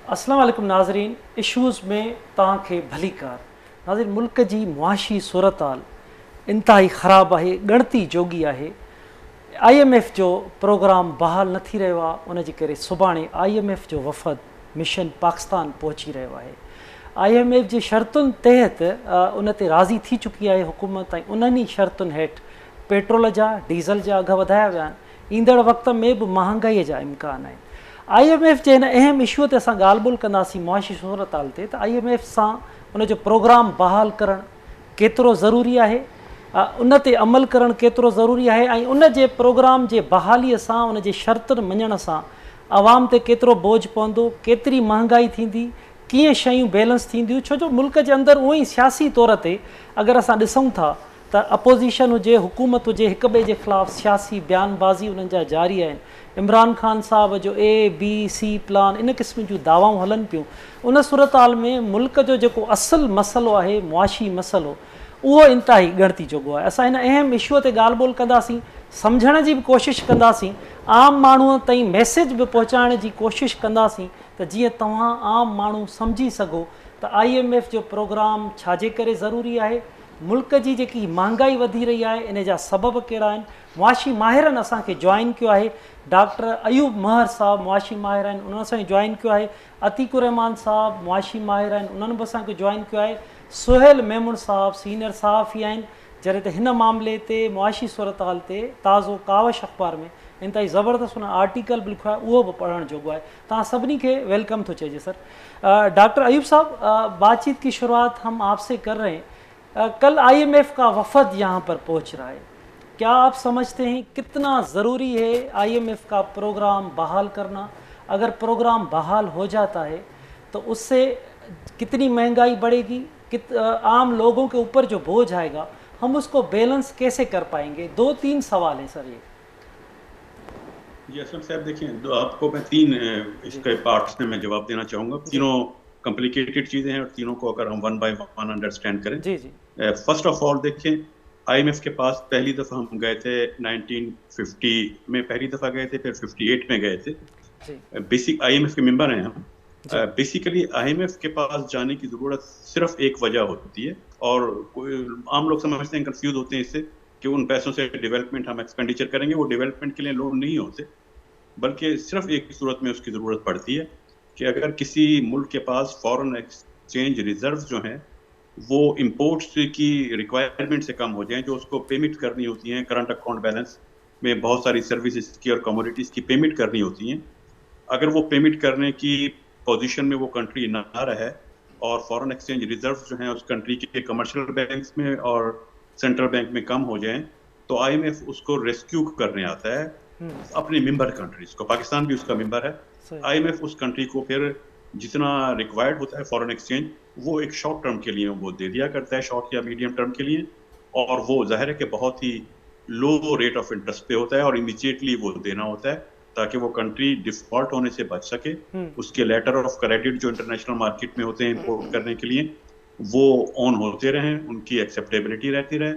अस्सलाम वालेकुम नाज़रीन, इशूज़ में तव्हांखे भली कार। नाज़रीन, मुल्क जी मुआशी सूरत हाल इंतहाई ख़राबु आहे, ॻणती जोगी आहे। IMF जो प्रोग्राम बहाल न थी रहियो आहे, उनजे करे सुभाणे IMF जो वफ़द मिशन पाकिस्तान पहुची रहियो आहे। IMF जी शर्तुनि तहत उन ते राज़ी थी चुकी आहे हुकूमत, ऐं उन्हनि शर्तुनि हेठि पेट्रोल जा डीज़ल जा अघ वधाया विया आहिनि। ईंदड़ वक़्त में बि महांगाईअ जा इम्कान आहिनि। IMF जे हिन अहम इशूअ ते असां ॻाल्हि ॿोल कंदासीं मुआशी सूरत हाल ते, त IMF सां उनजो प्रोग्राम बहाल करणु केतिरो ज़रूरी आहे, उन ते अमल करणु केतिरो ज़रूरी आहे, ऐं उन जे प्रोग्राम जे बहालीअ सां उन जे शर्तुनि मञण सां आवाम ते केतिरो बोझ पवंदो, केतिरी महांगाई थींदी, कीअं शयूं बैलेंस थींदियूं। छो जो मुल्क जे अंदरि उअं ई सियासी तौर ते अगरि असां ॾिसूं था त अपोज़िशन हुजे, हुकूमत हुजे, हिक ॿिए जे ख़िलाफ़ु सियासी बयानबाज़ी उन्हनि जा जारी आहिनि। इमरान ख़ान साहब जो ABC प्लान, इन क़िस्म जूं दावाऊं हलनि पियूं। उन सूरत हाल में मुल्क जो जेको असुलु मसइलो आहे, मुआशी मसइलो, उहो इंतिहाई ॻणती जोॻो आहे। असां हिन अहम इशूअ ते ॻाल्हि ॿोल कंदासीं, सम्झण जी बि कोशिशि कंदासीं, आम माण्हूअ ताईं मैसेज बि पहुचाइण जी कोशिशि कंदासीं, त जीअं तव्हां आम माण्हू सम्झी सघो त IMF जो प्रोग्राम छाजे करे ज़रूरी आहे, मुल्क जी जेकी महांगाई वधी रही आहे इन जा सबब कहिड़ा आहिनि। मुआशी माहिरनि असांखे जॉइन कयो आहे। डॉक्टर अयूब महर साहब मुआशी माहिर आहिनि, उन्हनि असांखे जॉइन कयो आहे। अतीकुर रहमान साहब मुआशी माहिर आहिनि, उन्हनि बि असांखे जॉइन कयो आहे। सुहेल मेमुन साहब सीनियर सहाफ़ी आहिनि, जॾहिं त हिन मामले ते मुआशी सूरत हाल ते ताज़ो कावश अख़बार में इंतिहाई ज़बरदस्त उन आर्टिकल बि लिखियो आहे, उहो बि पढ़णु जोॻो आहे। तव्हां सभिनी खे वेलकम थो चइजे सर। डॉक्टर अयूब साहब, बातचीत की शुरुआत हम आपसे कर रहे हैं। कल IMF का वफ़द यहाँ पर पहुँच रहा है, क्या आप समझते हैं कितना ज़रूरी है IMF का प्रोग्राम बहाल करना? अगर प्रोग्राम बहाल हो जाता है तो उससे कितनी महंगाई बढ़ेगी, आम लोगों के ऊपर जो बोझ आएगा हम उसको बैलेंस कैसे कर पाएंगे? 2-3 सवाल हैं सर ये। जी असलम साहब, देखिए आपको मैं तीन इसके पार्ट्स में मैं जवाब देना चाहूँगा। तीनों कॉम्प्लिकेटेड चीज़ें हैं और तीनों को अगर हम वन बाय वन अंडरस्टैंड करें। जी जी। फर्स्ट ऑफ ऑल देखिए, IMF के पास पहली दफ़ा हम गए थे 1950 में, पहली दफ़ा गए थे, फिर 58 में गए थे। बेसिक IMF के मेंबर हैं हम। बेसिकली IMF के पास जाने की ज़रूरत सिर्फ एक वजह होती है, और आम लोग समझते हैं, कंफ्यूज होते हैं इससे, कि उन पैसों से डेवलपमेंट हम एक्सपेंडिचर करेंगे। वो डेवलपमेंट के लिए लोन नहीं होते, बल्कि सिर्फ एक सूरत में उसकी ज़रूरत पड़ती है कि अगर किसी मुल्क के पास फॉरेन एक्सचेंज रिजर्व जो हैं वो इंपोर्ट्स की रिक्वायरमेंट से कम हो जाएं, जो उसको पेमेंट करनी होती हैं, करंट अकाउंट बैलेंस में बहुत सारी सर्विसेज की और कमोडिटीज़ की पेमेंट करनी होती हैं। अगर वो पेमेंट करने की पोजीशन में वो कंट्री ना रहे और फॉरेन एक्सचेंज रिजर्व जो हैं उस कंट्री के कमर्शियल बैंक्स में और सेंट्रल बैंक में कम हो जाएं, तो IMF उसको रेस्क्यू करने आता है अपनी मेंबर कंट्रीज को। पाकिस्तान भी उसका मेंबर है। IMF उस कंट्री को फिर जितना रिक्वायर्ड होता है फॉरेन एक्सचेंज, वो एक शॉर्ट टर्म के लिए वो दे दिया करता है, शॉर्ट या मीडियम टर्म के लिए, और वो जाहिर है कि बहुत ही लो रेट ऑफ इंटरेस्ट पे होता है और इमीडिएटली वो देना होता है ताकि वो कंट्री डिफॉल्ट होने से बच सके। उसके लेटर ऑफ क्रेडिट जो इंटरनेशनल मार्केट में होते हैं इंपोर्ट करने के लिए, वो ऑन होते रहें, उनकी एक्सेप्टेबिलिटी रहती रहे,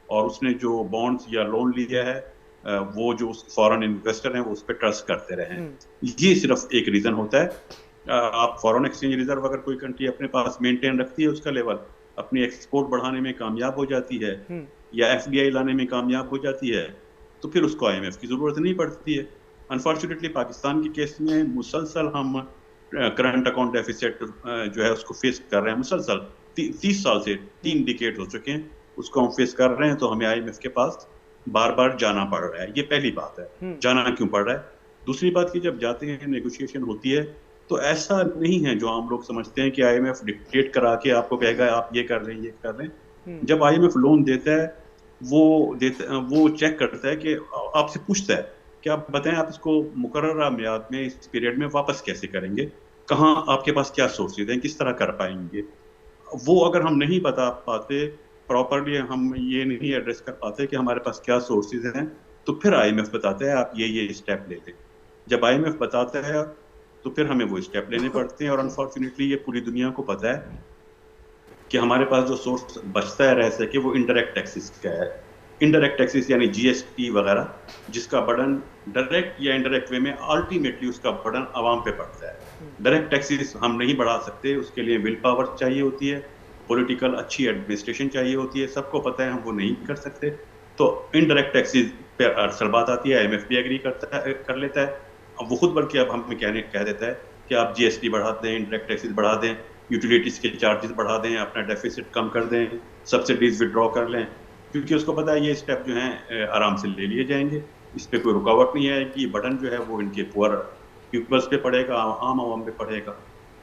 और उसने जो बॉन्ड्स या लोन लिया है वो जो फॉरेन इन्वेस्टर हैं वो उस पर ट्रस्ट करते रहें। ये सिर्फ एक रीज़न होता है। आप फॉरेन एक्सचेंज रिजर्व अगर कोई कंट्री अपने पास मेंटेन रखती है, उसका लेवल अपनी एक्सपोर्ट बढ़ाने में कामयाब हो जाती है या FDI लाने में कामयाब हो जाती है, तो फिर उसको IMF की ज़रूरत नहीं पड़ती है। अनफॉर्चुनेटली पाकिस्तान के केस में मुसलसल हम करंट अकाउंट डेफिसिट जो है उसको फेस कर रहे हैं। मुसलसल 30 साल से 3 डिकेड हो चुके हैं, उसको हम फेस कर रहे हैं, तो हमें IMF के पास बार बार जाना पड़ रहा है। ये पहली बात है, जाना क्यों पड़ रहा है। दूसरी बात की, जब जाते हैं नेगोशिएशन होती है तो ऐसा नहीं है जो आम लोग समझते हैं कि IMF डिक्टेट करा के आपको कहेगा आप ये कर रहे हैं, ये कर रहे हैं। जब IMF लोन देता है, वो चेक करता है कि आपसे पूछता है कि आप बताएं आप इसको मुकर्ररा मियाद में, इस पीरियड में वापस कैसे करेंगे, कहाँ आपके पास क्या सोर्सेज हैं, किस तरह कर पाएंगे। वो अगर हम नहीं बता पाते प्रॉपरली, हम ये नहीं एड्रेस कर पाते कि हमारे पास क्या सोर्सेज हैं, तो फिर IMF बताता है आप ये स्टेप ले लें। जब IMF बताता है तो फिर हमें वो स्टेप लेने पड़ते हैं, और अनफॉर्चुनेटली ये पूरी दुनिया को पता है कि हमारे पास जो सोर्स बचता है रह सके वो इनडायरेक्ट टैक्सेस का है। इनडायरेक्ट टैक्सेस यानी GST वगैरह, जिसका बर्डन डायरेक्ट या इनडायरेक्ट वे में अल्टीमेटली उसका बर्डन आवाम पे पड़ता है। डायरेक्ट टैक्सेस हम नहीं बढ़ा सकते, उसके लिए विल पावर चाहिए होती है, पॉलिटिकल अच्छी एडमिनिस्ट्रेशन चाहिए होती है, सबको पता है हम वो नहीं कर सकते। तो इनडायरेक्ट टैक्सेस पे अक्सर बात आती है, IMF भी एग्री कर लेता है। अब वो खुद बल्कि अब हमें कह देता है कि आप GST बढ़ा दें, इनडायरेक्ट टैक्सेस बढ़ा दें, यूटिलिटीज के चार्जेस बढ़ा दें, अपना डेफिसिट कम कर दें, सब्सिडीज विड्रॉ कर लें, क्योंकि उसको पता है ये स्टेप जो हैं आराम से ले लिए जाएंगे, इस पर कोई रुकावट नहीं आएगी, बटन जो है वो इनके पुअर पीपल्स पे पड़ेगा, आम आवाम पे पड़ेगा।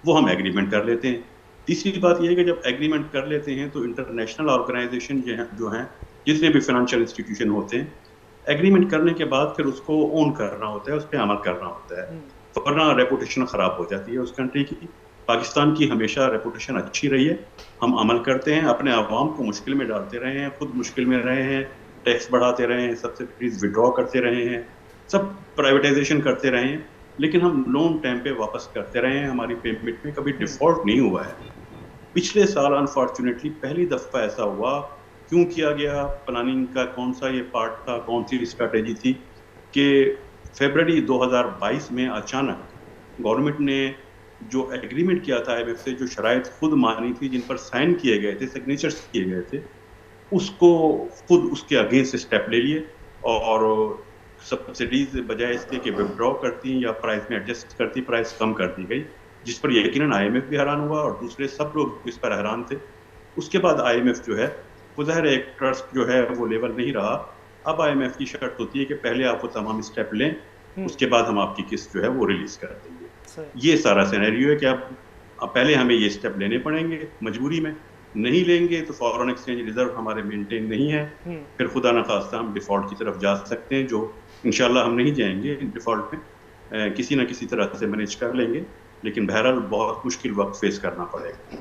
वो हम एग्रीमेंट कर लेते हैं। तीसरी बात यह है कि जब एग्रीमेंट कर लेते हैं तो इंटरनेशनल ऑर्गेनाइजेशन जो हैं जितने भी फाइनेंशियल इंस्टीट्यूशन होते हैं, एग्रीमेंट करने के बाद फिर उसको ओन करना होता है, उस पर अमल करना होता है, वरना रेपुटेशन खराब हो जाती है उस कंट्री की। पाकिस्तान की हमेशा रेपुटेशन अच्छी रही है, हम अमल करते हैं, अपने आवाम को मुश्किल में डालते रहे हैं, खुद मुश्किल में रहे हैं, टैक्स बढ़ाते रहे हैं, सब्सिडीज विड्रॉ करते रहे हैं, सब प्राइवेटाइजेशन करते रहे हैं, लेकिन हम लोन टाइम पे वापस करते रहे हैं, हमारी पेमेंट में कभी डिफॉल्ट नहीं हुआ है। पिछले साल अनफॉर्चुनेटली पहली दफा ऐसा हुआ। क्यों किया गया? प्लानिंग का कौन सा ये पार्ट था, कौन सी स्ट्रैटेजी थी कि फरवरी 2022 में अचानक गवर्नमेंट ने जो एग्रीमेंट किया था IMF से, जो शराइत खुद मानी थी, जिन पर साइन किए गए थे, सिग्नेचर्स किए गए थे, उसको खुद उसके अगेंस्ट स्टेप ले लिए और सब्सिडीज बजाय इसके कि विड्रॉ करती या प्राइस में एडजस्ट करती, प्राइस कम कर दी गई, जिस पर यकीनन IMF भी हैरान हुआ और दूसरे सब लोग इस पर हैरान थे। उसके बाद IMF जो है वो ज़ाहिर है एक ट्रस्ट जो है वो लेवल नहीं रहा। अब IMF की शर्त होती है कि पहले आप वो तमाम स्टेप लें, उसके बाद हम आपकी किस्त जो है वो रिलीज कर देंगे। ये सारा सिनेरियो है कि अब पहले हमें ये स्टेप लेने पड़ेंगे मजबूरी में, नहीं लेंगे तो फॉरेन एक्सचेंज रिजर्व हमारे मेंटेन नहीं है, फिर खुदा न खास्ता हम डिफॉल्ट की तरफ जा सकते हैं, जो इंशाल्लाह हम नहीं जाएंगे डिफॉल्ट में, किसी न किसी तरह से मैनेज कर लेंगे, लेकिन बहरहाल बहुत मुश्किल वक्त फेस करना पड़ेगा।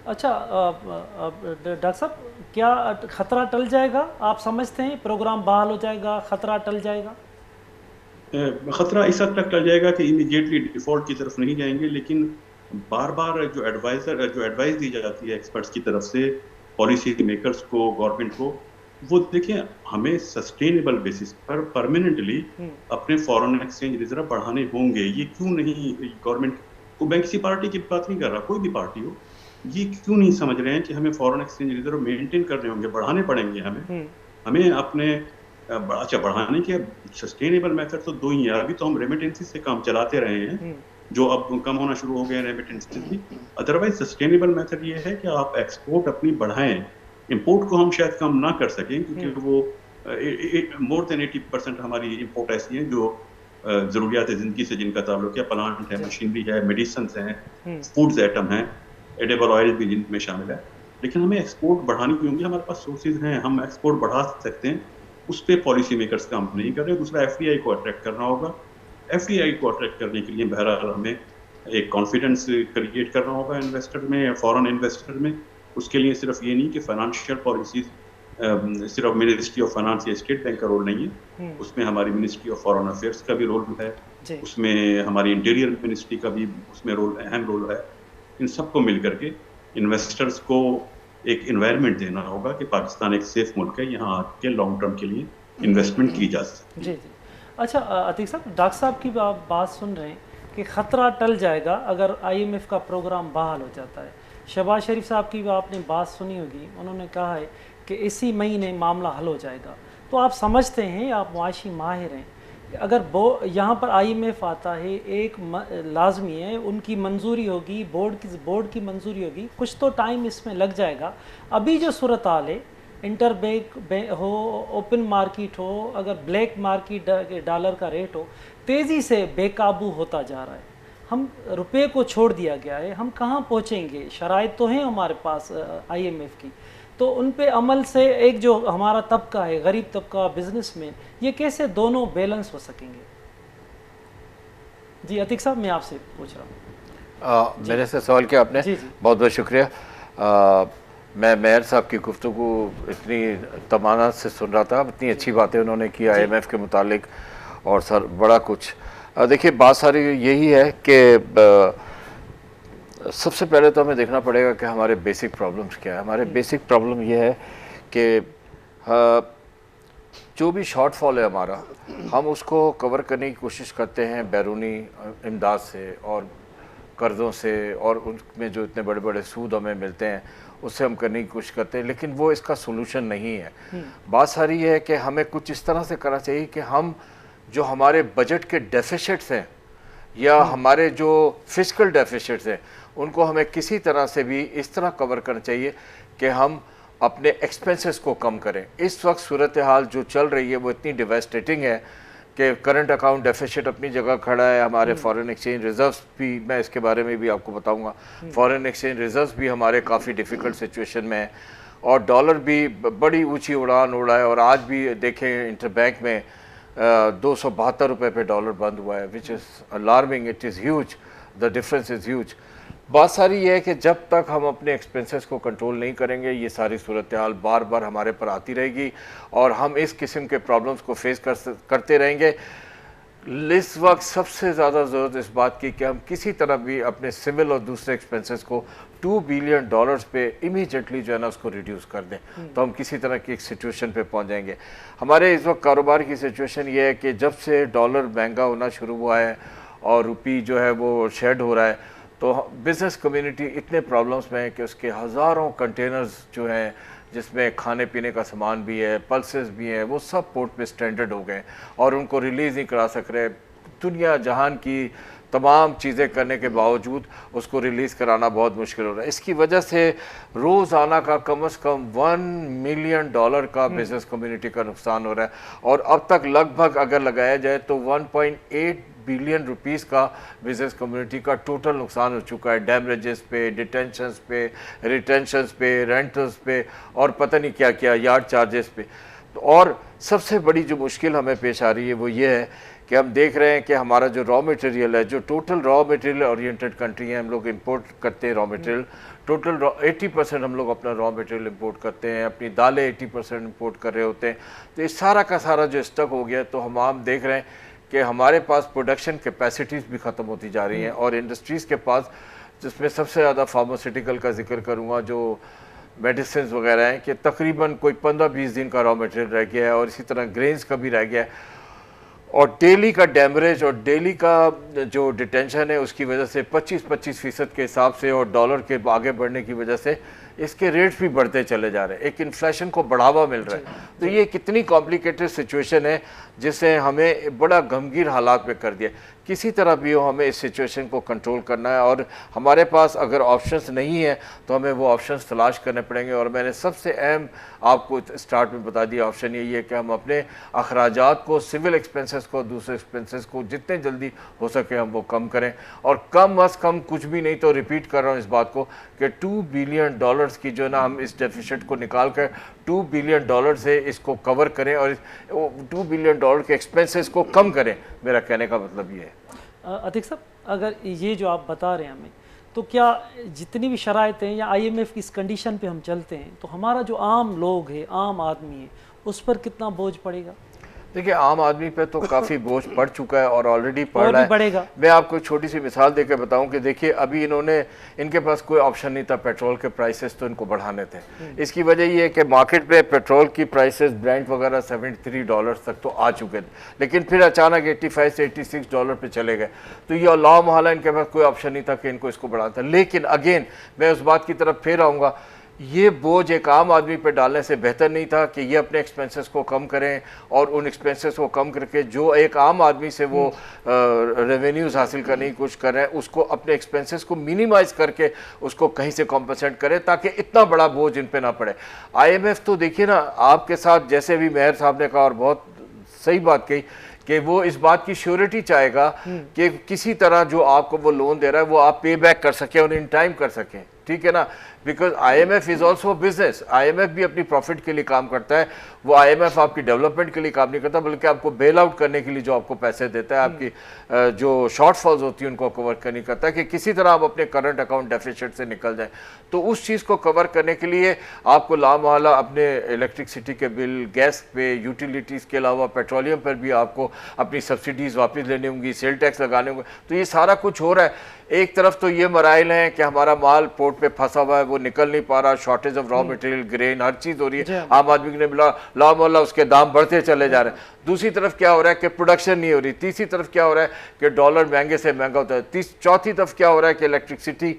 अच्छा डॉक्टर साहब, क्या खतरा टल जाएगा? आप समझते हैं प्रोग्राम बहाल हो जाएगा, खतरा टल जाएगा? खतरा इस हद तक टल जाएगा कि इमीडिएटली डिफॉल्ट की तरफ नहीं जाएंगे, लेकिन बार बार जो एडवाइस दी जाती है एक्सपर्ट्स की तरफ से पॉलिसी मेकर्स को, गवर्नमेंट को, वो देखें हमें सस्टेनेबल बेसिस पर परमानेंटली अपने फॉरेन एक्सचेंज रिजर्व बढ़ाने होंगे। ये क्यों नहीं गवर्नमेंट को, मैं किसी पार्टी की बात नहीं कर रहा, कोई भी पार्टी हो, ये क्यों नहीं समझ रहे हैं कि हमें फॉरेन एक्सचेंज रिजर्व मेंटेन करने होंगे, बढ़ाने पड़ेंगे हमें अपने अच्छा बढ़ाने के सस्टेनेबल मेथड तो दो ही है। अभी तो हम रेमिटेंसेस से काम चलाते रहे हैं, जो अब कम होना शुरू हो गए रेमिटेंसेस भी। अदरवाइज सस्टेनेबल मेथड ये है कि आप एक्सपोर्ट अपनी बढ़ाएं, इंपोर्ट को हम शायद कम ना कर सकें, क्योंकि वो मोर देन 80% हमारी इंपोर्ट ऐसी हैं जो ज़रूरियात ज़िंदगी से जिनका ताल्लुक है, प्लांट है, मशीनरी है, मेडिसिन हैं, फूड्स आइटम हैं, एडेबल ऑयल भी जिनमें शामिल है। लेकिन हमें एक्सपोर्ट बढ़ानी होंगी, हमारे पास सोर्सेज हैं, हम एक्सपोर्ट बढ़ा सकते हैं, उस पर पॉलिसी मेकर्स काम नहीं कर रहे। दूसरा FDI को अट्रैक्ट करना होगा। FDI को अट्रैक्ट करने के लिए बहरहाल हमें एक कॉन्फिडेंस क्रिएट करना होगा इन्वेस्टर में, फॉरेन इन्वेस्टर में। उसके लिए सिर्फ ये नहीं कि फाइनेंशियल पॉलिसीज सिर्फ मिनिस्ट्री ऑफ फाइनेंस या स्टेट बैंक का रोल नहीं है, उसमें हमारी मिनिस्ट्री ऑफ फॉरेन अफेयर्स का भी रोल है, उसमें हमारी इंटीरियर मिनिस्ट्री का भी उसमें अहम रोल है। इन सबको मिल करके इन्वेस्टर्स को एक इन्वायरमेंट देना होगा कि पाकिस्तान एक सेफ मुल्क है, यहाँ आके लॉन्ग टर्म के लिए इन्वेस्टमेंट की जा सकती है। जी जी। अच्छा अतीक साहब, डॉक्टर साहब की आप बात सुन रहे हैं कि ख़तरा टल जाएगा अगर IMF का प्रोग्राम बहाल हो जाता है। शहबाज शरीफ साहब की आपने बात सुनी होगी, उन्होंने कहा है कि इसी महीने मामला हल हो जाएगा। तो आप समझते हैं, आप मुआशी माहिर हैं, अगर यहाँ पर IMF आता है, एक लाजमी है उनकी मंजूरी होगी, बोर्ड की मंजूरी होगी, कुछ तो टाइम इसमें लग जाएगा। अभी जो सूरत हाल है, इंटर बैंक हो, ओपन मार्केट हो, अगर ब्लैक मार्केट डॉलर का रेट हो, तेज़ी से बेकाबू होता जा रहा है। हम रुपए को छोड़ दिया गया है, हम कहाँ पहुँचेंगे? शराइत तो हैं हमारे पास IMF की, तो उन पे अमल से एक जो हमारा तबका है, गरीब तबका, बिजनेसमैन, ये कैसे दोनों बैलेंस हो सकेंगे? जी अतीक साहब, मैं आपसे पूछ रहा हूँ। मेरे से सवाल किया आपने, बहुत बहुत शुक्रिया। मैं मेयर साहब की गुफ्तगू इतनी तमान्नात से सुन रहा था, इतनी अच्छी बातें उन्होंने की IMF के मुतालिक, और सर बड़ा कुछ। देखिए बात सारी यही है कि सबसे पहले तो हमें देखना पड़ेगा कि हमारे बेसिक प्रॉब्लम्स क्या है। हमारे बेसिक प्रॉब्लम ये है कि जो भी शॉर्टफॉल है हमारा, हम उसको कवर करने की कोशिश करते हैं बैरूनी इमदाद से, और कर्ज़ों से और उनमें जो इतने बड़े बड़े सूद हमें मिलते हैं उससे हम करने की कोशिश करते हैं, लेकिन वो इसका सोल्यूशन नहीं है। बात सारी है कि हमें कुछ इस तरह से करना चाहिए कि हम जो हमारे बजट के डेफिसिट्स हैं या हमारे जो फिस्कल डेफिसिट्स हैं उनको हमें किसी तरह से भी इस तरह कवर करना चाहिए कि हम अपने एक्सपेंसेस को कम करें। इस वक्त सूरत हाल जो चल रही है वो इतनी डिवास्टेटिंग है कि करंट अकाउंट डेफिसिट अपनी जगह खड़ा है, हमारे फॉरेन एक्सचेंज रिजर्व्स भी, मैं इसके बारे में भी आपको बताऊंगा, फॉरेन एक्सचेंज रिजर्व्स भी हमारे काफ़ी डिफ़िकल्ट सिचुएशन में है और डॉलर भी बड़ी ऊंची उड़ान उड़ा है और आज भी देखें इंटरबैंक में 272 रुपये पे डॉलर बंद हुआ है, which is alarming, it is huge, the difference is huge. बात सारी ये है कि जब तक हम अपने एक्सपेंसेस को कंट्रोल नहीं करेंगे ये सारी सूरत हाल बार बार हमारे पर आती रहेगी और हम इस किस्म के प्रॉब्लम्स को फेस करते रहेंगे। इस वक्त सबसे ज़्यादा ज़रूरत इस बात की कि हम किसी तरह भी अपने सिविल और दूसरे एक्सपेंसेस को $2 बिलियन पे इमीडिएटली जो है ना उसको रिड्यूस कर दें, तो हम किसी तरह की एक सिचुएशन पे पहुंच जाएंगे। हमारे इस वक्त कारोबार की सिचुएशन ये है कि जब से डॉलर महंगा होना शुरू हुआ है और रुपी जो है वो शेड हो रहा है तो बिज़नेस कम्युनिटी इतने प्रॉब्लम्स में है कि उसके हज़ारों कंटेनर्स जो हैं जिसमें खाने पीने का सामान भी है, पल्सेस भी हैं, वो सब पोर्ट पे स्टैंडर्ड हो गए और उनको रिलीज़ नहीं करा सक रहे। दुनिया जहान की तमाम चीज़ें करने के बावजूद उसको रिलीज़ कराना बहुत मुश्किल हो रहा है। इसकी वजह से रोज़ाना का कम से कम $1 मिलियन का बिज़नेस कम्युनिटी का नुकसान हो रहा है और अब तक लगभग अगर लगाया जाए तो 1.8 बिलियन रुपीस का बिजनेस कम्युनिटी का टोटल नुकसान हो चुका है, डैमेजेस पे, डिटेंशंस पे, रिटेंशंस पे, रेंटल्स पे और पता नहीं क्या क्या, यार्ड चार्जेस पे। तो और सबसे बड़ी जो मुश्किल हमें पेश आ रही है वो ये है कि हम देख रहे हैं कि हमारा जो रॉ मटेरियल है, जो total raw material oriented country है, हम लोग इंपोर्ट करते हैं रॉ मटेरियल, टोटल 80% हम लोग अपना रॉ मटेरियल इंपोर्ट करते हैं, अपनी दालें 80% इंपोर्ट कर रहे होते हैं। तो इस सारा का सारा जो स्टक हो गया तो हम देख रहे हैं कि हमारे पास प्रोडक्शन कैपेसिटीज़ भी ख़त्म होती जा रही हैं और इंडस्ट्रीज़ के पास, जिसमें सबसे ज़्यादा फार्मास्यूटिकल का जिक्र करूँगा, जो मेडिसिन वगैरह हैं, कि तकरीबन कोई 15-20 दिन का रॉ मटेरियल रह गया है और इसी तरह ग्रेन्स का भी रह गया है और डेली का डैमरेज और डेली का जो डिटेंशन है उसकी वजह से 25% के हिसाब से और डॉलर के आगे बढ़ने की वजह से इसके रेट्स भी बढ़ते चले जा रहे हैं, एक इन्फ्लेशन को बढ़ावा मिल रहा है। तो ये कितनी कॉम्प्लिकेटेड सिचुएशन है जिससे हमें बड़ा गमगीन हालात में कर दिया। किसी तरह भी हो हमें इस सिचुएशन को कंट्रोल करना है और हमारे पास अगर ऑप्शंस नहीं है तो हमें वो ऑप्शंस तलाश करने पड़ेंगे और मैंने सबसे अहम आपको स्टार्ट में बता दिया ऑप्शन यही है कि हम अपने अखराजात को, सिविल एक्सपेंसेस को, दूसरे एक्सपेंसेस को जितने जल्दी हो सके हम वो कम करें और कम अज़ कम कुछ भी नहीं तो रिपीट कर रहा हूँ इस बात को कि $2 बिलियन की जो है ना हम इस डेफिसिट को निकाल कर $2 बिलियन से इसको कवर करें और $2 बिलियन के एक्सपेंसेस को कम करें। मेरा कहने का मतलब ये है। अतिक साहब, अगर ये जो आप बता रहे हैं हमें, तो क्या जितनी भी शराइत हैं या IMF की इस कंडीशन पे हम चलते हैं तो हमारा जो आम लोग है, आम आदमी है, उस पर कितना बोझ पड़ेगा? देखिए आम आदमी पे तो काफ़ी बोझ पड़ चुका है और ऑलरेडी पड़ रहा है। बढ़ेगा। मैं आपको एक छोटी सी मिसाल देकर बताऊं कि देखिए अभी इनके पास कोई ऑप्शन नहीं था, पेट्रोल के प्राइसेस तो इनको बढ़ाने थे। इसकी वजह ये है कि मार्केट पे पेट्रोल की प्राइसेस ब्रेंट वगैरह $73 तक तो आ चुके थे, लेकिन फिर अचानक 85 से $86 पे चले गए। तो ये अल्लाह महला इनके पास कोई ऑप्शन नहीं था कि इनको इसको बढ़ाना था। लेकिन अगेन मैं उस बात की तरफ फिर आऊँगा, ये बोझ एक आम आदमी पे डालने से बेहतर नहीं था कि ये अपने एक्सपेंसेस को कम करें और उन एक्सपेंसेस को कम करके जो एक आम आदमी से वो रेवेन्यूज़ हासिल करने की कोशिश कर रहे हैं उसको अपने एक्सपेंसेस को मिनिमाइज़ करके उसको कहीं से कॉम्पनसेट करें ताकि इतना बड़ा बोझ इन पे ना पड़े। IMF तो देखिए ना आपके साथ, जैसे भी मेहर साहब ने कहा और बहुत सही बात कही कि वो इस बात की श्योरिटी चाहेगा कि किसी तरह जो आपको वो लोन दे रहा है वो आप पे बैक कर सकें और इन टाइम कर सकें, ठीक है ना। Because IMF is also business, IMF भी अपनी प्रॉफिट के लिए काम करता है। वो IMF आपकी डेवलपमेंट के लिए काम नहीं करता बल्कि आपको बेल आउट करने के लिए जो आपको पैसे देता है, आपकी जो शॉर्टफॉल्स होती है उनको कवर करने करता है कि किसी तरह आप अपने करंट अकाउंट डेफिसिट से निकल जाएं। तो उस चीज़ को कवर करने के लिए आपको लामहला अपने इलेक्ट्रिसिटी के बिल, गैस पे, यूटिलिटीज़ के अलावा पेट्रोलियम पर भी आपको अपनी सब्सिडीज़ वापस लेनी होंगी, सेल टैक्स लगाने होंगे। तो ये सारा कुछ हो रहा है। एक तरफ तो ये मराइल हैं कि हमारा माल पोर्ट पे फंसा हुआ है, वो निकल नहीं पा रहा, shortage of raw material, grain, हर चीज़ हो रही है, आम आदमी ने मिला ला मोहल्ला उसके दाम बढ़ते चले जा रहे हैं। दूसरी तरफ क्या हो रहा है कि प्रोडक्शन नहीं हो रही। तीसरी तरफ क्या हो रहा है कि डॉलर महंगे से महंगा होता है। चौथी तरफ क्या हो रहा है कि इलेक्ट्रिसिटी,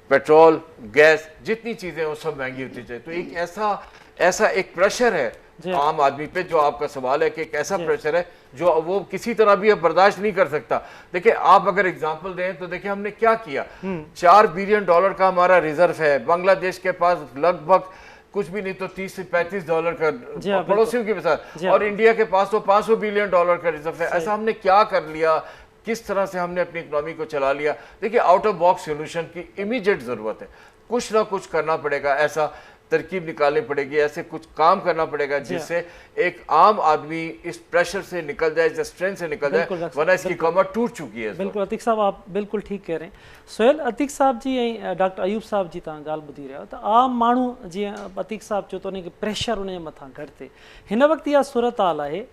पेट्रोल, गैस, जितनी चीज़ें वो सब महंगी होती जाए। तो एक ऐसा एक प्रेशर है आम आदमी पे, जो आपका सवाल है कि एक ऐसा प्रेशर है जो वो किसी तरह भी अब बर्दाश्त नहीं कर सकता। देखिए आप अगर एग्जांपल दें तो देखिए हमने क्या किया, $4 बिलियन का हमारा रिजर्व है, बांग्लादेश के पास लगभग कुछ भी नहीं तो $30 से $35 का पड़ोसियों के साथ, और इंडिया के पास तो $500 बिलियन का रिजर्व है। ऐसा हमने क्या कर लिया, किस तरह से हमने अपनी इकोनॉमी को चला लिया। देखिए आउट ऑफ बॉक्स सोल्यूशन की इमीडिएट जरूरत है, कुछ ना कुछ करना पड़ेगा, ऐसा तरकीब निकालनी पड़ेगी, ऐसे कुछ काम करना पड़ेगा जिससे एक आम आदमी इस प्रेशर से निकल जाए, इस स्ट्रेन से निकल जाए, वरना इसकी कमर टूट चुकी है। बिल्कुल अतीक साहब, आप बिल्कुल ठीक कह रहे हैं। सोहेल, अतीक साहब जी ऐं डॉक्टर अयूब साहब जी तव्हां ॻाल्हि ॿुधी रहिया त आम माण्हू जीअं अतीक साहब चयो त उनखे प्रेशर उनजे मथां घटि थिए। हिन वक़्तु इहा सूरत हाल आहे,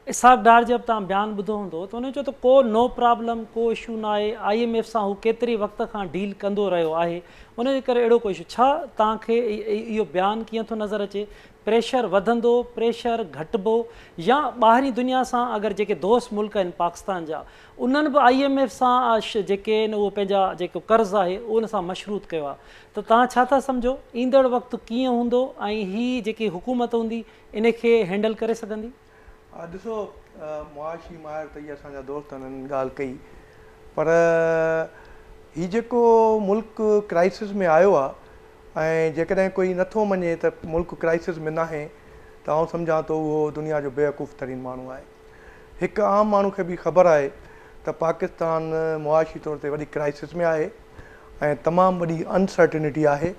इसहाक डार जब तव्हां बयानु ॿुधो हूंदो त उन चयो त को नो प्रॉब्लम, को इशू न आहे, IMF सां हू केतिरे वक़्त खां डील कंदो रहियो आहे, उनजे करे अहिड़ो को इशू। छा तव्हांखे इहो बयानु कीअं थो नज़र अचे, प्रेशर वधंदो, प्रेशर घटिबो, या ॿाहिरीं दुनिया सां अगरि जेके दोस्त मुल्क आहिनि पाकिस्तान जा, उन्हनि बि IMF सां जेके आहिनि उहो पंहिंजा जेको कर्ज़ु आहे उन सां मशरूत कयो आहे, त तव्हां छा था सम्झो ईंदड़ वक़्तु कीअं हूंदो ऐं हीअ जेकी हुकूमत हूंदी इनखे हैंडल करे सघंदी? ॾिसो, मुआशी माहिर त इहे असांजा दोस्त हिननि ॻाल्हि कई, पर हीउ जेको मुल्क क्राइसिस में आयो आहे, ऐं जेकॾहिं कोई नथो मञे त मुल्क क्राइसिस में न आहे त आउं सम्झां थो उहो दुनिया जो बेवकूफ़ तरीन माण्हू आहे। हिकु आम माण्हू खे बि ख़बर आहे त पाकिस्तान मुआशी तौर ते वॾी क्राइसिस में आहे ऐं तमामु वॾी अनसर्टिनिटी आहे,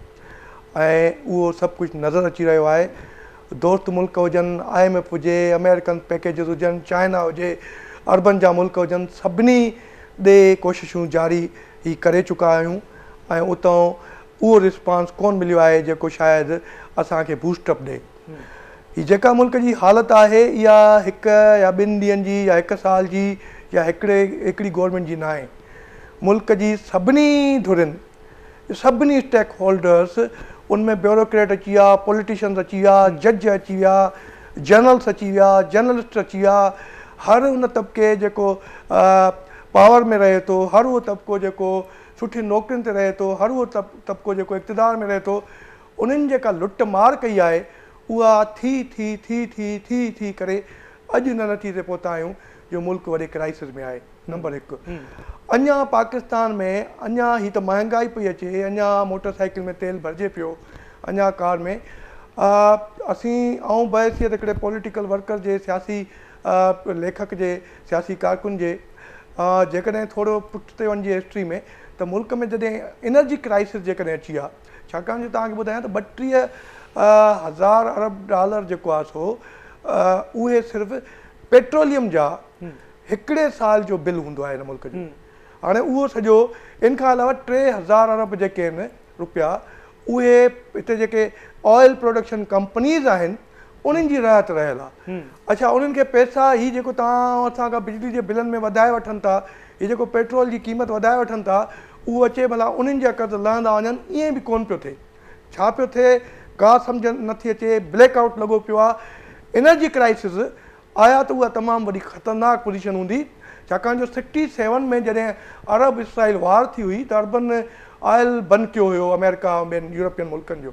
ऐं उहो सभु कुझु नज़र अची रहियो आहे। दोस्त मुल्क हुजनि, IMF हुजे, अमेरिकन पैकेजिस हुजनि, चाइना हुजे, अरबन जा मुल्क हुजनि, सभिनी ॾे कोशिशूं जारी ही करे चुका आहियूं, ऐं उतां उहो रिस्पॉन्स कोन मिलियो आहे जेको शायदि असांखे बूस्टअप ॾिए। हीअ जेका मुल्क जी हालत आहे इहा हिकु या ॿिनि ॾींहंनि जी या हिकु साल जी या हिकिड़ी गवर्नमेंट जी न आहे। मुल्क जी सभिनी धुरियुनि, सभिनी स्टेक होल्डर्स, उनमें ब्यूरोक्रेट अची विया, पॉलिटिशियंस अची विया, जज अची विया, जर्नल्स अची विया, जर्नलिस्ट अची विया, हर उन तबिके जेको पावर में रहे थो, हर उहो तबिको जेको सुठी नौकरियुनि ते रहे थो, हर उहो तबिको जेको इक़्तिदार में रहे थो, उन्हनि जेका लुट मार कई आहे उहा थी करे अॼु हिन नतीजे पहुता आहियूं जो मुल्क वॾे क्राइसिस में आहे। नंबर हिकु, अञा पाकिस्तान में अञा ही त महांगाई पई अचे, अञा मोटरसाइकिल में तेल भरिजे पियो, अञा कार में असीं ऐं बहसियत हिकिड़े पॉलिटिकल वर्कर जे, सियासी लेखक जे, सियासी कारकुन जे, जेकॾहिं थोरो पुठिते वञिजे हिस्ट्री में त मुल्क में जॾहिं एनर्जी क्राइसिस जेकॾहिं अची आहे, छाकाणि जो तव्हांखे ॿुधायां त 32,000 अरब डॉलर जेको आहे सो उहे सिर्फ़ु पेट्रोलियम जा हिकिड़े साल जो बिल हूंदो आहे हिन मुल्क जो। हाणे उहो सॼो, इन खां अलावा 3,000 अरब जेके आहिनि रुपया, उहे हिते जेके ऑयल प्रोडक्शन कंपनीज़ आहिनि उन्हनि जी राहत रहियल आहे। अच्छा, उन्हनि खे पैसा ही जेको तव्हां असां खां बिजली जे बिलनि में वधाए वठनि था, हीअ जेको पेट्रोल जी क़ीमत वधाए वठनि था, उहो अचे भला उन्हनि जा कर्ज़ लहंदा वञनि, ईअं बि कोन पियो थिए। छा पियो थिए, का सम्झ नथी अचे, ब्लैकआउट लॻो पियो आहे। एनर्जी क्राइसिस आया त उहा तमामु वॾी ख़तरनाक पोज़ीशन हूंदी, छाकाणि जो 67 में जॾहिं अरब इसराइल वार थी हुई त अरबन ऑयल बंदि कयो हुयो अमेरिका ऐं ॿियनि यूरोपियन मुल्कनि जो,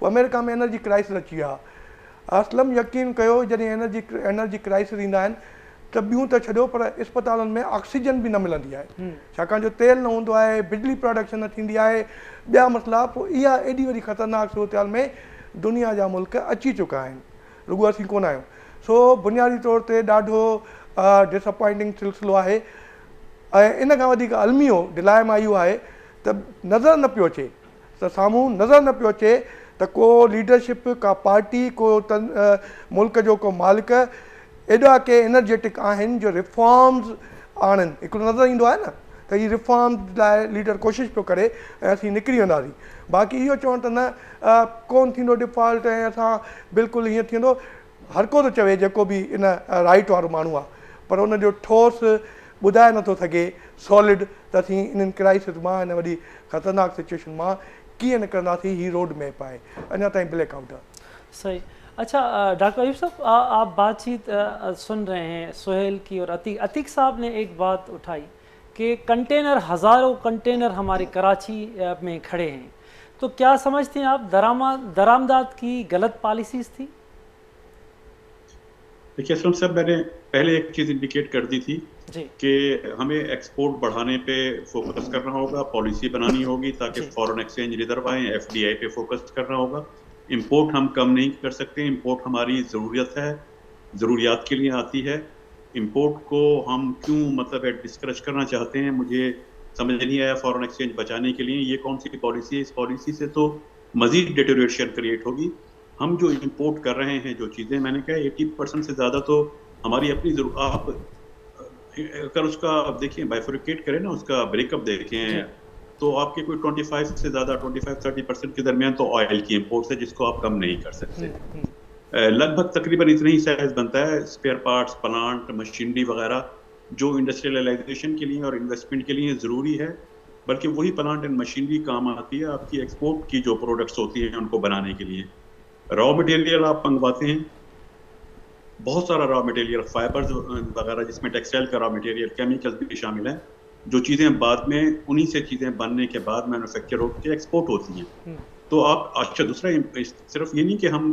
पोइ अमेरिका में एनर्जी क्राइसिस अची विया। असलम यकीन कयो, जॾहिं एनर्जी क्राइसिस ईंदा आहिनि त ॿियूं त छॾियो पर अस्पतालनि में ऑक्सीजन बि न मिलंदी आहे, छाकाणि जो तेल न हूंदो आहे, बिजली प्रोडक्शन न थींदी आहे, ॿिया मसइला। पोइ इहा एॾी वॾी ख़तरनाक सूरत में दुनिया जा मुल्क अची चुका आहिनि, रुॻो असीं कोन आहियूं। सो बुनियादी तौर ते ॾाढो डिसअपॉइंटिंग सिलसिलो आहे, ऐं इन खां वधीक अलमियो डिलाइमा इहो आहे त नज़र न पियो अचे, त साम्हूं नज़र न पियो अचे त को लीडरशिप, का पार्टी, को मुल्क जो को मालिक एॾा के एनर्जेटिक आहिनि जो रिफॉर्म्स आणनि। हिकिड़ो नज़र ईंदो आहे न त हीअ रिफॉर्म्स लाइ लीडर कोशिशि पियो करे ऐं असीं निकिरी वेंदासीं। बाक़ी इहो चवणु त न कोन थींदो डिफॉल्ट ऐं असां बिल्कुलु हीअं थींदो, हर को थो चवे जेको बि इन राइट वारो माण्हू आहे, पर उनजो ठोस ॿुधाए नथो सघे सॉलिड त असीं इन्हनि क्राइसिस मां, हिन वॾी ख़तरनाक सिचुएशन मां कीअं निकिरंदासीं। ही रोड मैप आहे, अञा ताईं ब्लैक आउट आहे। सही। अच्छा डॉक्टर अयूब साहब, आप बातचीत सुन रहे हैं सुहेल की और अतीक साहब ने एक बात उठाई कि कंटेनर, हज़ारों कंटेनर हमारे कराची में खड़े हैं, तो क्या समझते हैं आप दरामदात की गलत पॉलिसीज़ थी? देखिए असलम साहब, मैंने पहले एक चीज़ इंडिकेट कर दी थी कि हमें एक्सपोर्ट बढ़ाने पे फोकस करना होगा, पॉलिसी बनानी होगी ताकि फॉरेन एक्सचेंज रिजर्व आए, एफडीआई पे फोकस करना होगा। इंपोर्ट हम कम नहीं कर सकते, इंपोर्ट हमारी ज़रूरत है, ज़रूरियात के लिए आती है। इंपोर्ट को हम क्यों मतलब डिस्करेज करना चाहते हैं, मुझे समझ नहीं आया। फॉरेन एक्सचेंज बचाने के लिए ये कौन सी पॉलिसी है? इस पॉलिसी से तो मज़ीद डिटेरियोरेशन क्रिएट होगी। हम जो इंपोर्ट कर रहे हैं, जो चीज़ें, मैंने कहा 80% से ज़्यादा तो हमारी अपनी आप अगर उसका देखिए बाइफरकेट करें ना, उसका ब्रेकअप देखें, तो आपके कोई 25 से ज़्यादा 25-30% के दरमियान तो ऑयल की इंपोर्ट है, जिसको आप कम नहीं कर सकते। लगभग तकरीबन इतना ही साइज बनता है स्पेयर पार्ट्स, प्लांट, मशीनरी वगैरह, जो इंडस्ट्रियलाइजेशन के लिए और इन्वेस्टमेंट के लिए ज़रूरी है। बल्कि वही प्लांट एंड मशीनरी काम आती है आपकी एक्सपोर्ट की जो प्रोडक्ट्स होती हैं उनको बनाने के लिए। रॉ मटेरियल आप मंगवाते हैं, बहुत सारा रॉ मटेरियल, फाइबर्स वगैरह, जिसमें टेक्सटाइल का रॉ मटेरियल, केमिकल्स भी शामिल हैं, जो चीज़ें बाद में उन्हीं से चीज़ें बनने के बाद मैन्युफैक्चर होकर एक्सपोर्ट होती हैं। तो आप अच्छा, दूसरा सिर्फ ये नहीं कि हम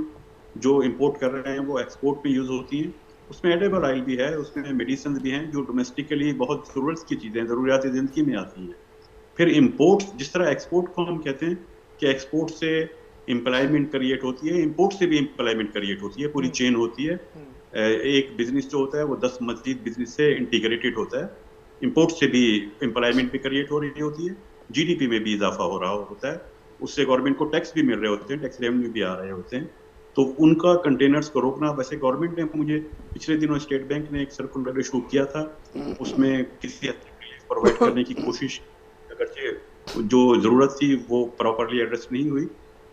जो इंपोर्ट कर रहे हैं वो एक्सपोर्ट में यूज़ होती हैं, उसमें एडिबल ऑयल भी है, उसमें मेडिसिन भी हैं, जो डोमेस्टिकली बहुत ज़रूरत की चीज़ें, ज़रूरियात ज़िंदगी में आती हैं। फिर इंपोर्ट, जिस तरह एक्सपोर्ट को हम कहते हैं कि एक्सपोर्ट से एम्प्लॉयमेंट क्रिएट होती है, इंपोर्ट से भी एम्प्लॉयमेंट क्रिएट होती है, पूरी चेन होती है। एक बिजनेस जो होता है वो 10 मजीद बिजनेस से इंटीग्रेटेड होता है। इंपोर्ट से भी एम्प्लॉयमेंट भी क्रिएट हो रही होती है, जीडीपी में भी इजाफा हो रहा होता है, उससे गवर्नमेंट को टैक्स भी मिल रहे होते हैं, टैक्स रेवेन्यू भी आ रहे होते हैं। तो उनका कंटेनर्स को रोकना, वैसे गवर्नमेंट ने, मुझे पिछले दिनों स्टेट बैंक ने एक सर्कुलर इशू किया था, उसमें किसी हद तक रिलीफ प्रोवाइड करने की कोशिश, अगरचे जो ज़रूरत थी वो प्रॉपरली एड्रेस नहीं हुई।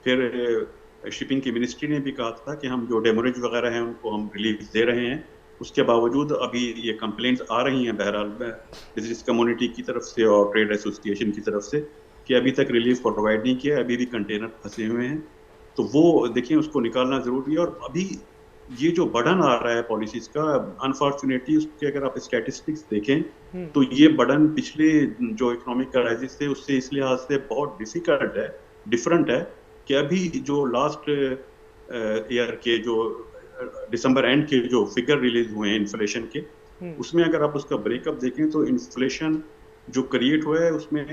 फिर शिपिंग की मिनिस्ट्री ने भी कहा था कि हम जो डेमोरेज वगैरह हैं उनको हम रिलीफ दे रहे हैं। उसके बावजूद अभी ये कंप्लेंट्स आ रही हैं बहरहाल बिजनेस कम्युनिटी की तरफ से और ट्रेड एसोसिएशन की तरफ से कि अभी तक रिलीफ प्रोवाइड नहीं किया, अभी भी कंटेनर फंसे हुए हैं। तो वो देखिए, उसको निकालना ज़रूरी है। और अभी ये जो बर्डन आ रहा है पॉलिसीज का, अनफॉर्चुनेटली उसके अगर आप स्टैटिस्टिक्स देखें तो ये बर्डन पिछले जो इकोनॉमिक क्राइसिस थे उससे इस लिहाज से बहुत डिफिकल्ट है, डिफरेंट है कि अभी जो लास्ट ईयर के जो दिसंबर एंड के जो फिगर रिलीज हुए हैं इन्फ्लेशन के, उसमें अगर आप उसका ब्रेकअप देखें तो इन्फ्लेशन जो क्रिएट हुआ है उसमें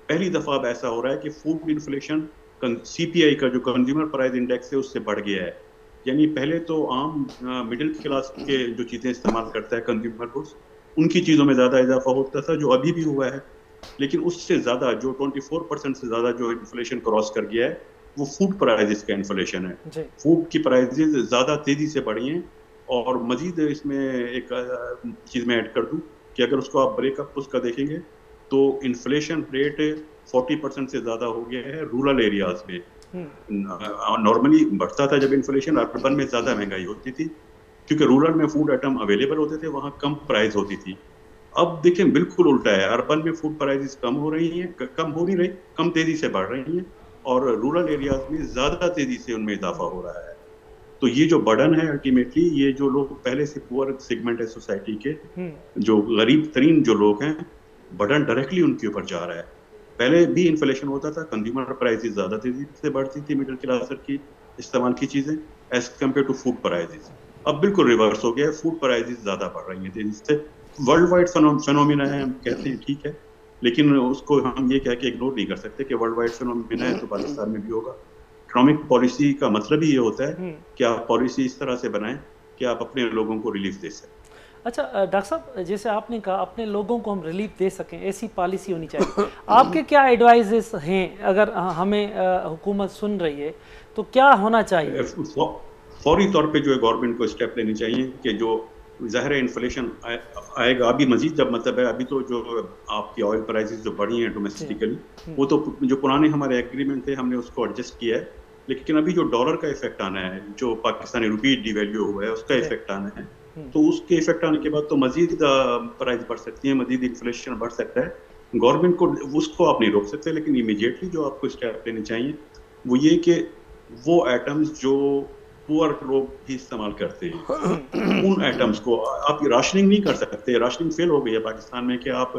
पहली दफ़ा अब ऐसा हो रहा है कि फूड इन्फ्लेशन सीपीआई का जो कंज्यूमर प्राइस इंडेक्स है उससे बढ़ गया है। यानी पहले तो आम मिडिल क्लास के जो चीज़ें इस्तेमाल करता है कंज्यूमर गुड्स, उनकी चीज़ों में ज़्यादा इजाफा होता था, जो अभी भी हुआ है। लेकिन उससे ज़्यादा जो 24% से ज़्यादा जो इन्फ्लेशन क्रॉस कर गया है वो फूड प्राइजेस का इन्फ्लेशन है। फूड की प्राइजेस ज़्यादा तेज़ी से बढ़ी हैं। और मजीद इसमें एक चीज़ मैं ऐड कर दूं कि अगर उसको आप ब्रेकअप उसका देखेंगे तो इन्फ्लेशन रेट 40% से ज़्यादा हो गया है रूरल एरियाज में। नॉर्मली बढ़ता था जब इन्फ्लेशन, अर्बन में ज़्यादा महंगाई होती थी क्योंकि रूरल में फूड आइटम अवेलेबल होते थे, वहाँ कम प्राइस होती थी। अब देखें बिल्कुल उल्टा है, अर्बन में फूड प्राइसेस कम हो रही हैं, कम हो नहीं रही, कम तेज़ी से बढ़ रही हैं, और रूरल एरियाज में ज़्यादा तेज़ी से उनमें इजाफा हो रहा है। तो ये जो बर्डन है अल्टीमेटली, ये जो लोग पहले से पुअर सेगमेंट है सोसाइटी के, जो गरीब तरीन जो लोग हैं, बर्डन डायरेक्टली उनके ऊपर जा रहा है। पहले भी इन्फ्लेशन होता था, कंज्यूमर प्राइसेस ज़्यादा तेज़ी से बढ़ती थी मिडिल क्लास की इस्तेमाल की चीज़ें as compare to food prices. अब बिल्कुल रिवर्स हो गया है, फूड प्राइसेस ज़्यादा बढ़ रही हैं तेज़ी से। वर्ल्ड वाइड फिनोमिना है, हम कहते हैं ठीक है, लेकिन उसको हम ये कह के इग्नोर नहीं कर सकते कि वर्ल्ड वाइड फिनोमिना है तो पाकिस्तान में भी होगा। इकोनॉमिक पॉलिसी का मतलब ही ये होता है कि आप पॉलिसी इस तरह से बनाएं कि आप अपने लोगों को रिलीफ दे सकें। अच्छा डॉक्टर साहब, जैसे आपने कहा अपने लोगों को हम रिलीफ दे सकें, ऐसी पॉलिसी होनी चाहिए। आपके क्या एडवाइजेस हैं अगर हमें हुकूमत सुन रही है तो क्या होना चाहिए? फौरी तौर पे जो है गवर्नमेंट को स्टेप लेनी चाहिए कि जो ज़ाहिर है इन्फ्लेशन आएगा अभी मजीद, जब मतलब है अभी तो जो आपकी ऑयल प्राइसेस जो बढ़ी हैं डोमेस्टिकली, वो तो जो पुराने हमारे एग्रीमेंट थे हमने उसको एडजस्ट किया है। लेकिन अभी जो डॉलर का इफेक्ट आना है, जो पाकिस्तानी रुपये डिवैल्यू हुआ है उसका इफेक्ट आना है, तो उसके इफेक्ट आने के बाद तो मजीद प्राइस बढ़ सकती है, मजीद इन्फ्लेशन बढ़ सकता है। गवर्नमेंट को उसको आप नहीं रोक सकते, लेकिन इमीडिएटली जो आपको स्टेप लेने चाहिए वो ये कि वो आइटम्स जो पुअर लोग भी इस्तेमाल करते हैं उन आइटम्स को आप राशनिंग नहीं कर सकते। राशनिंग फेल हो गई है पाकिस्तान में कि आप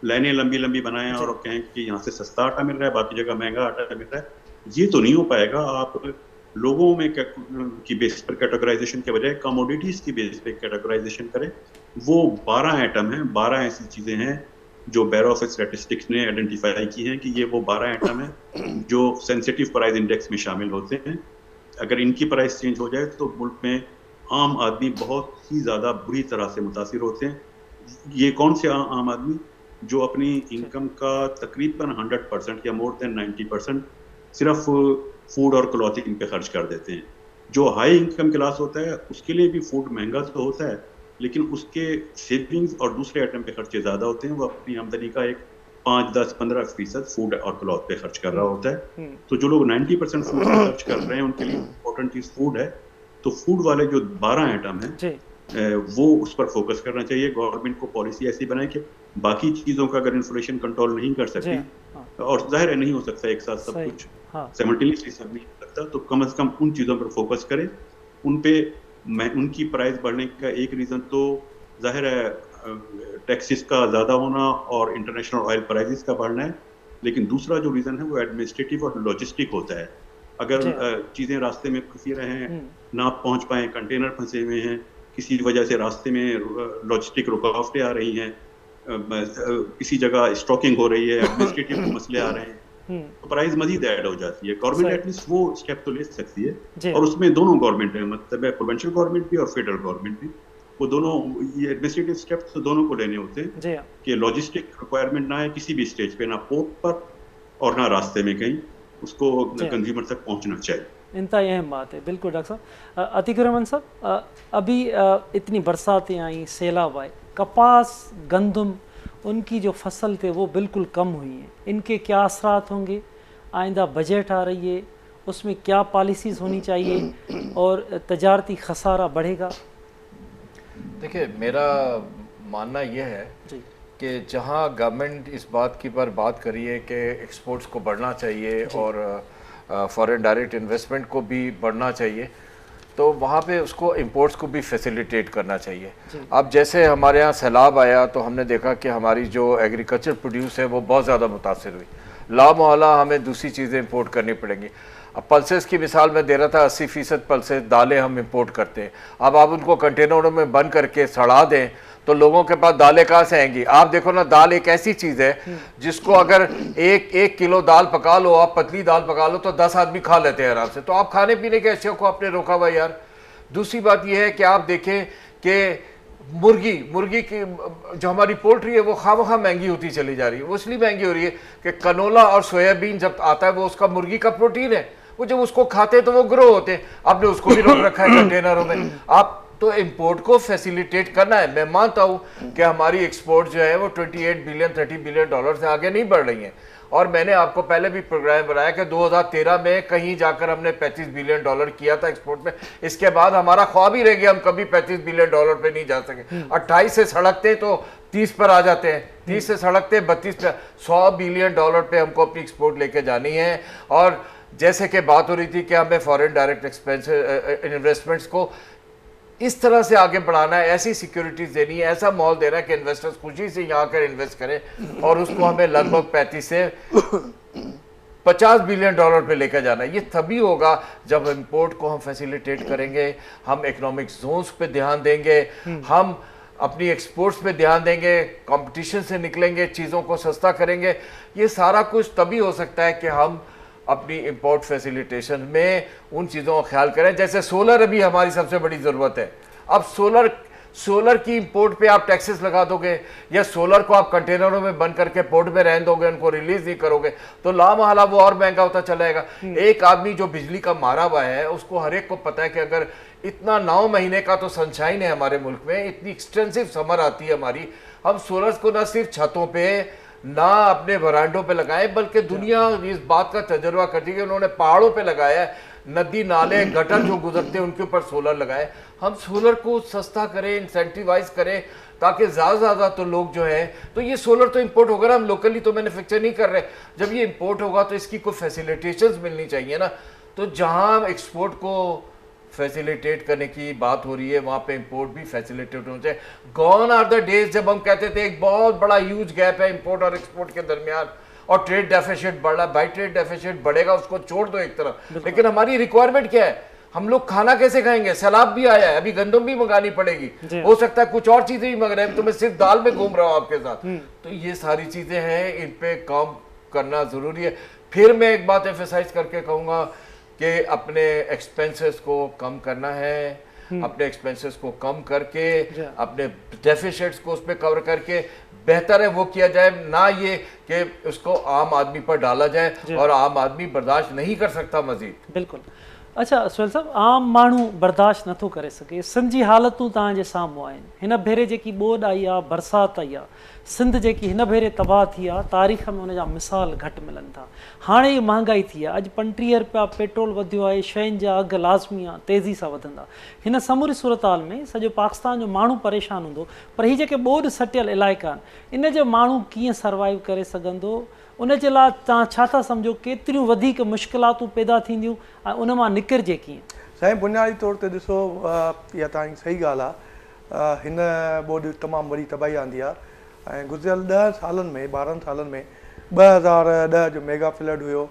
लाइनें लंबी लंबी बनाएं और कहें कि यहाँ से सस्ता आटा मिल रहा है, बाकी जगह महंगा आटा मिल रहा है। ये तो नहीं हो पाएगा। आप लोगों में की बेस पर कैटेगराइजेशन के बजाय कमोडिटीज की बेस पे कैटेगराइजेशन करें। वो 12 आइटम हैं, 12 ऐसी चीजें हैं जो ब्यूरो ऑफ स्टैटिस्टिक्स ने आइडेंटिफाई की हैं कि ये वो 12 आइटम हैं जो सेंसिटिव प्राइस इंडेक्स में शामिल होते हैं। अगर इनकी प्राइस चेंज हो जाए तो मुल्क में आम आदमी बहुत ही ज़्यादा बुरी तरह से मुतासिर होते हैं। ये कौन से आम आदमी? जो अपनी इनकम का तकरीबन 100% या मोर देन 90% सिर्फ फूड और क्लॉथिंग पे खर्च कर देते हैं। जो हाई इनकम क्लास होता है उसके लिए भी फूड महंगा तो होता है, लेकिन उसके सेविंग्स और दूसरे आइटम पे खर्चे ज़्यादा होते हैं। वो अपनी आमदनी का एक 5, 10, 15% फूड और क्लॉथ पे खर्च कर रहा होता है। तो जो लोग 90% फूड पे खर्च कर रहे हैं उनके लिए इम्पोर्टेंट चीज़ फूड है। तो फूड वाले जो 12 आइटम हैं वो उस पर फोकस करना चाहिए। गवर्नमेंट को पॉलिसी ऐसी बनाए कि बाकी चीज़ों का अगर इन्फ्लेशन कंट्रोल नहीं कर सकती, और जाहिर है नहीं हो सकता एक साथ सब कुछ, साइमल्टेनियसली सब नहीं हो सकता, तो कम से कम उन चीज़ों पर फोकस करें। उन पे उनकी प्राइस बढ़ने का एक रीज़न तो जाहिर है टैक्सेस का ज़्यादा होना और इंटरनेशनल ऑयल प्राइसेस का बढ़ना है, लेकिन दूसरा जो रीज़न है वो एडमिनिस्ट्रेटिव और लॉजिस्टिक होता है। अगर चीज़ें रास्ते में फंसी रहे हैं, ना पहुंच पाए, कंटेनर फंसे हुए हैं, किसी वजह से रास्ते में लॉजिस्टिक रुकावटें आ रही हैं, किसी जगह स्टॉकिंग हो रही है, एडमिनिस्ट्रेटिव मसले आ रहे हैं, तो प्राइस मजीद ऐड हो जाती है। गवर्नमेंट एटलीस्ट वो स्टेप तो ले सकती है, और उसमें दोनों गवर्नमेंट है, मतलब प्रोविंशियल गवर्नमेंट भी और फेडरल गवर्नमेंट भी, वो दोनों ये एडमिनिस्ट्रेटिव स्टेप्स तो दोनों को लेने होते हैं कि लॉजिस्टिक रिक्वायरमेंट ना है किसी भी स्टेज पे, ना पोर्ट पर और ना रास्ते में कहीं, उसको कंज्यूमर तक पहुंचना चाहिए। इंतहाई अहम बात है। बिल्कुल डॉक्टर साहब। अतीकुर रहमान साहब, अभी इतनी बरसातें आई, सैलाब आए, कपास, गंदम, उनकी जो फसल थे वो बिल्कुल कम हुई हैं, इनके क्या असरात होंगे? आइंदा बजट आ रही है, उसमें क्या पॉलिसीज़ होनी चाहिए और तजारती खसारा बढ़ेगा? देखिए, मेरा मानना यह है कि जहां गवर्नमेंट इस बात की पर बात करी है कि एक्सपोर्ट्स को बढ़ना चाहिए और फॉरेन डायरेक्ट इन्वेस्टमेंट को भी बढ़ना चाहिए, तो वहाँ पे उसको इंपोर्ट्स को भी फैसिलिटेट करना चाहिए। अब जैसे हमारे यहाँ सैलाब आया तो हमने देखा कि हमारी जो एग्रीकल्चर प्रोड्यूस है वो बहुत ज़्यादा मुतासिर हुई। लामोहला हमें दूसरी चीज़ें इंपोर्ट करनी पड़ेंगी। अब पल्सेस की मिसाल मैं दे रहा था, 80% पल्सेस दालें हम इंपोर्ट करते हैं। अब आप उनको कंटेनरों में बंद करके सड़ा दें तो लोगों के पास दालें कहाँ से आएंगी? आप देखो ना, दाल एक ऐसी चीज़ है जिसको अगर एक किलो दाल पका लो, आप पतली दाल पका लो तो 10 आदमी खा लेते हैं आराम से। तो आप खाने पीने के अशिया को आपने रोका हुआ यार। दूसरी बात यह है कि आप देखें कि मुर्गी की जो हमारी पोल्ट्री है वो खामखा महंगी होती चली जा रही है। वो इसलिए महंगी हो रही है कि कनोला और सोयाबीन जब आता है वो उसका मुर्गी का प्रोटीन है, वो जब उसको खाते हैं तो वो ग्रो होते हैं। आपने उसको भी रोक रखा है कंटेनरों में। आप तो इंपोर्ट को फैसिलिटेट करना है। मैं मानता हूं कि हमारी एक्सपोर्ट जो है वो 28 बिलियन 30 बिलियन डॉलर से आगे नहीं बढ़ रही है, और मैंने आपको पहले भी प्रोग्राम बनाया कि 2013 में कहीं जाकर हमने 35 बिलियन डॉलर किया था एक्सपोर्ट में। इसके बाद हमारा ख्वाब ही रह गया, हम कभी 35 बिलियन डॉलर पे नहीं जा सके। 28 से सड़कते तो 30 पर आ जाते हैं, 30 से सड़कते 32 पे, 100 बिलियन डॉलर पे हमको अपनी एक्सपोर्ट लेके जानी है। और जैसे कि बात हो रही थी कि हमें फॉरेन डायरेक्ट एक्सपेंस इन्वेस्टमेंट्स को इस तरह से आगे बढ़ाना है, ऐसी सिक्योरिटीज देनी है, ऐसा माहौल देना है कि इन्वेस्टर्स खुशी से यहाँ आकर इन्वेस्ट करें, और उसको हमें लगभग 35 से 50 बिलियन डॉलर पे लेकर जाना है। ये तभी होगा जब इंपोर्ट को हम फैसिलिटेट करेंगे, हम इकोनॉमिक जोन्स पे ध्यान देंगे, हम अपनी एक्सपोर्ट्स पे ध्यान देंगे, कंपटीशन से निकलेंगे, चीज़ों को सस्ता करेंगे। ये सारा कुछ तभी हो सकता है कि हम अपनी इंपोर्ट फैसिलिटेशन में उन चीज़ों का ख्याल करें। जैसे सोलर अभी हमारी सबसे बड़ी ज़रूरत है। अब सोलर की इंपोर्ट पे आप टैक्सेस लगा दोगे, या सोलर को आप कंटेनरों में बंद करके पोर्ट में रहने दोगे, उनको रिलीज नहीं करोगे, तो लामहला वो और महंगा होता चलेगा। एक आदमी जो बिजली का मारा हुआ है उसको हर एक को पता है कि अगर इतना 9 महीने का तो सनशाइन है हमारे मुल्क में, इतनी एक्सटेंसिव समर आती है हमारी, हम सोलर को ना सिर्फ छतों पे ना अपने वरांडों पे लगाए, बल्कि दुनिया इस बात का तजर्बा करती है कि उन्होंने पहाड़ों पे लगाया है नदी नाले गटर जो गुजरते हैं उनके ऊपर सोलर लगाए। हम सोलर को सस्ता करें, इंसेंटिवाइज करें, ताकि ज़्यादा से ज़्यादा तो लोग जो है, तो ये सोलर तो इंपोर्ट होगा ना, हम लोकली तो मैन्युफैक्चर नहीं कर रहे। जब ये इंपोर्ट होगा तो इसकी कोई फैसिलिटेशंस मिलनी चाहिए ना। तो जहाँ एक्सपोर्ट को फैसिलिटेट करने की बात हो रही है वहाँ पे इंपोर्ट भी फैसिलिटेट होना चाहिए। गॉन आर द डेज जब हम कहते थे एक बहुत बड़ा ह्यूज गैप है इंपोर्ट और एक्सपोर्ट के दरमियान और ट्रेड डेफिसिट बढ़ रहा है। भाई ट्रेड डेफिसिट बढ़ेगा, उसको छोड़ दो एक तरफ, लेकिन हमारी रिक्वायरमेंट क्या है? हम लोग खाना कैसे खाएंगे? सैलाब भी आया है, अभी गंदम भी मंगानी पड़ेगी, हो सकता है कुछ और चीजें भी मंग रहे हैं, तो मैं सिर्फ दाल में घूम रहा हूँ आपके साथ। तो ये सारी चीजें हैं, इन पे काम करना जरूरी है। फिर मैं एक बात एम्फेसाइज करके कहूंगा कि अपने एक्सपेंसेस को कम करना है, अपने एक्सपेंसेस को कम करके अपने डेफिसिट्स को उस पर कवर करके बेहतर है वो किया जाए, ना ये कि उसको आम आदमी पर डाला जाए और आम आदमी बर्दाश्त नहीं कर सकता मजीद। बिल्कुल। अच्छा सुहेल साहब, आम माण्हू बर्दाश्त नथो करे सघे। सिंध जी हालतूं तव्हांजे साम्हूं आहिनि। हिन भेरे जेकी ॿोॾि आई आहे, बरसाति आई आहे, सिंध जेकी हिन भेरे तबाह थी आहे, तारीख़ में हुनजा मिसाल घटि मिलनि था। हाणे ई महांगाई थी आहे, अॼु 35 रुपया पेट्रोल वधियो आहे, शयुनि जा अघु लाज़मी आहे तेज़ी सां वधंदा। हिन समूरी सूरत हाल में सॼो पाकिस्तान जो माण्हू परेशान हूंदो, पर हीअ जेके ॿोॾि सटियल इलाइक़ा आहिनि, इन जो माण्हू कीअं सर्वाइव करे सघंदो? उन जे लाइ तव्हां छा था सम्झो, केतिरियूं वधीक मुश्किलातूं पैदा थींदियूं ऐं उन मां निकिरजे कीअं? साईं, बुनियादी तौर ते ॾिसो, इहा तव्हांजी सही ॻाल्हि आहे। हिन ॿोॾि तमामु वॾी तबाही आंदी आहे ऐं गुज़िरियल 10 सालनि में 12 सालनि में 2010 जो मेगा फ्लड हुयो,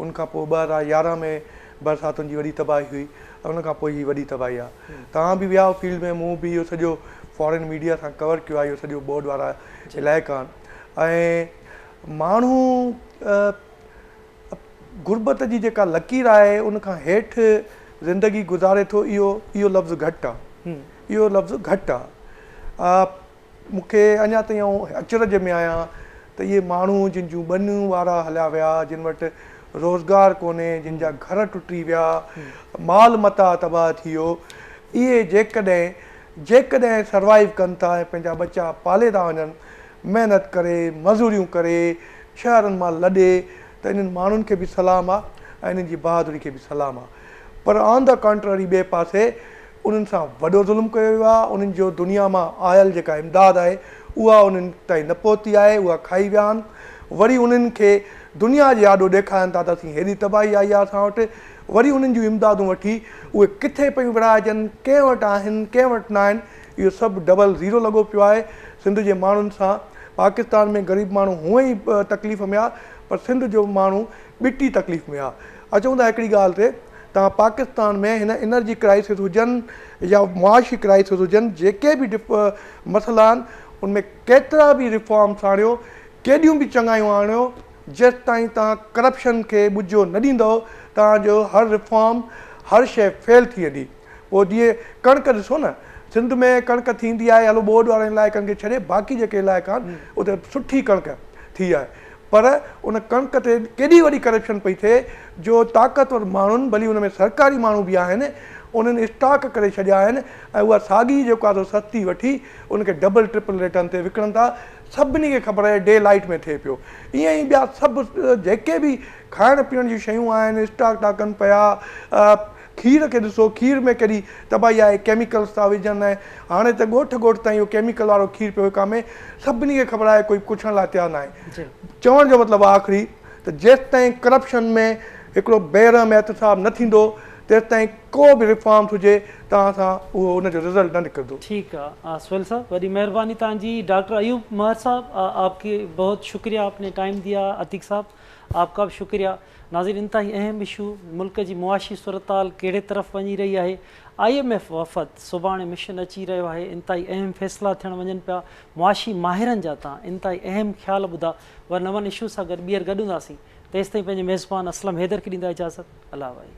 उनखां पोइ 2011 में बरसातुनि जी वॾी तबाही हुई, उनखां पोइ हीअ वॾी तबाही आहे। तव्हां बि विया फील्ड में, मूं बि इहो सॼो फॉरेन मीडिया सां कवर कयो आहे, इहो सॼो ॿोॾि वारा इलाइक़ा आहिनि। ऐं माण्हू गुरबत जी जेका लकीर आहे उनखां हेठि ज़िंदगी गुज़ारे थो, इहो लफ़्ज़ु घटि आहे, इहो लफ़्ज़ु घटि आहे। मूंखे अञा ताईं अचरज में आहियां त इहे माण्हू जिन जूं ॿनियूं वारा हलिया विया, जिन वटि रोज़गार कोन्हे, जिन जा घर टुटी विया, माल मता तबाह थी वियो, इहे जेकॾहिं सर्वाइव कनि था ऐं पंहिंजा बच्चा पाले था वञनि, महिनत करे, मज़ूरियूं करे, शहरनि मां लॾे, त इन्हनि माण्हुनि खे बि सलाम आहे ऐं इन्हनि जी बहादुरी खे बि सलाम आहे। पर ऑन द कंट्ररी ॿिए पासे उन्हनि सां वॾो ज़ुल्म कयो वियो आहे। उन्हनि जो दुनिया मां आयल जेका इमदाद आहे उहा उन्हनि ताईं न पहुती आहे, उहा खाई विया आहिनि। वरी उन्हनि खे दुनिया जे आॾो ॾेखारनि था त असीं हेॾी तबाही आई आहे असां वटि, वरी उन्हनि जूं इमदादूं वठी उहे किथे पियूं विराइजनि, कंहिं वटि आहिनि, कंहिं वटि न आहिनि, इहो सभु डबल ज़ीरो लॻो पियो आहे। सिंध जे माण्हुनि सां पाकिस्तान में ग़रीब माण्हू हूअं ई तकलीफ़ में आहे, पर सिंध जो माण्हू ॿिटी तकलीफ़ में आहे। अचूं था हिकिड़ी ॻाल्हि ते, तव्हां पाकिस्तान में हिन एनर्जी क्राइसिस हुजनि या मुआशी क्राइसिस हुजनि, जेके बि मसइला आहिनि, उनमें केतिरा बि रिफॉर्म्स आणियो, केॾियूं बि चङायूं आणियो, जेसि ताईं तव्हां करप्शन खे ॿुजो न ॾींदव, तव्हांजो हर रिफॉर्म, हर शइ फेल थी वेंदी। पोइ जीअं कणिक ॾिसो न, सिंध में कणिक थींदी आहे, हलो ॿोॾि वारनि इलाइक़नि खे छॾे बाक़ी जेके इलाइक़ा आहिनि उते सुठी कणिक थी आहे, पर उन कणिक ते केॾी वॾी करप्शन पई थिए जो ताक़तवर माण्हुनि, भली उन में सरकारी माण्हू बि आहिनि, उन्हनि स्टॉक करे छॾिया आहिनि ऐं उहा साॻी जेको आहे सस्ती वठी उनखे डबल ट्रिपल रेटनि ते विकिणनि था। सभिनी खे ख़बर आहे डे लाइट में थिए पियो। ईअं ई ॿिया सभु जेके बि खाइण पीअण जी शयूं आहिनि स्टॉक था कनि पिया। खीर खे ॾिसो, खीर में केॾी तबाही आहे, केमिकल्स था विझनि ऐं हाणे त ॻोठ ॻोठ ताईं इहो केमिकल वारो खीर पियो विकामे। सभिनी खे ख़बर आहे, कोई पुछण लाइ तयारु न आहे। चवण जो मतिलबु आख़िरी त जेसि ताईं करप्शन में हिकिड़ो बेरहम एहतिसाब न थींदो, तेसि ताईं को बि रिफॉर्म्स हुजे तव्हां सां उहो उनजो रिज़ल्ट न निकिरंदो। ठीक है सुहेल साहब, बड़ी मेहरबानी तव्हांजी। डॉक्टर अयूब महर साहब, आपकी बहुत शुक्रिया, आपने टाइम दिया। अतीक साहब, आपका भी शुक्रिया। नाज़रीन, इंतहाई अहम इशू मुल्क की मुआशी सूरत कहिड़े तरफ़ वञी रही है। IMF वफ़द सुभाणे मिशन अची रहियो आहे। इंतहाई अहम फ़ैसिला थियण वञनि पिया। मुआशी माहिरनि जा तव्हां इंतहाई अहम ख़्याल ॿुधा। वर नवनि इशू सां गॾु ॿीहर गॾूंदासीं। तेसिताईं पंहिंजे मेज़बान असलम हैदर खे ॾींदा इजाज़त। अल्लाह वाहे।